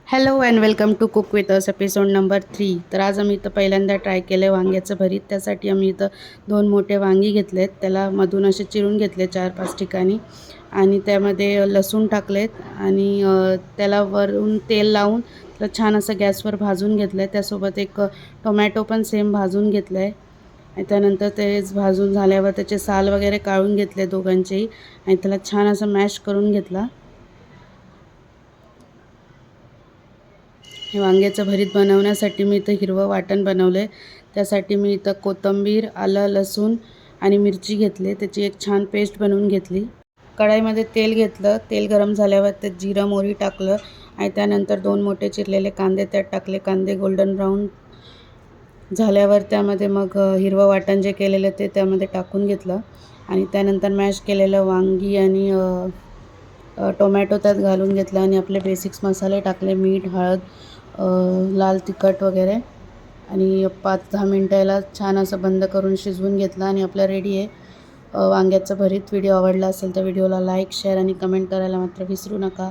Hello and welcome to cook with us episode number 3. तर आज आम्ही इथं पहिल्यांदा ट्राय केलं आहे वांग्याचं भरीत. त्यासाठी आम्ही इथं 2 मोठे वांगी घेतलेत, त्याला मधून असे चिरून घेतले 4-5 ठिकाणी आणि त्यामध्ये लसूण टाकलेत आणि त्याला वरून तेल लावून त्याला छान असं गॅसवर भाजून घेतलं आहे. त्यासोबत एक टोमॅटो पण सेम भाजून घेतलं आहे आणि त्यानंतर ते भाजून झाल्यावर त्याचे साल वगैरे काढून घेतले दोघांचेही आणि त्याला छान असं मॅश करून घेतला. हे वांग्याचं भरीत बनवण्यासाठी मी इथं हिरवं वाटण बनवलं आहे. त्यासाठी मी इथं कोथिंबीर, आलं, लसूण आणि मिरची घेतली. त्याची एक छान पेस्ट बनवून घेतली. कढईमध्ये तेल घेतलं. तेल गरम झाल्यावर त्यात जिरं, मोहरी टाकलं आणि त्यानंतर 2 मोठे चिरलेले कांदे त्यात टाकले. कांदे गोल्डन ब्राऊन झाल्यावर त्यामध्ये मग हिरवं वाटण जे केलेलं ते त्यामध्ये टाकून घेतलं आणि त्यानंतर मॅश केलेलं वांगी आणि टोमॅटो त्यात घालून घेतला आणि आपले बेसिक्स मसाले टाकले, मीठ, हळद, लाल तिखट वगैरे आणि 5-10 मिनटं याला छान असं बंद करून शिजवून घेतलं आणि आपलं रेडी आहे वांग्याचं भरीत. व्हिडिओ आवडला असेल तर व्हिडिओला लाईक, शेअर आणि कमेंट करायला मात्र विसरू नका.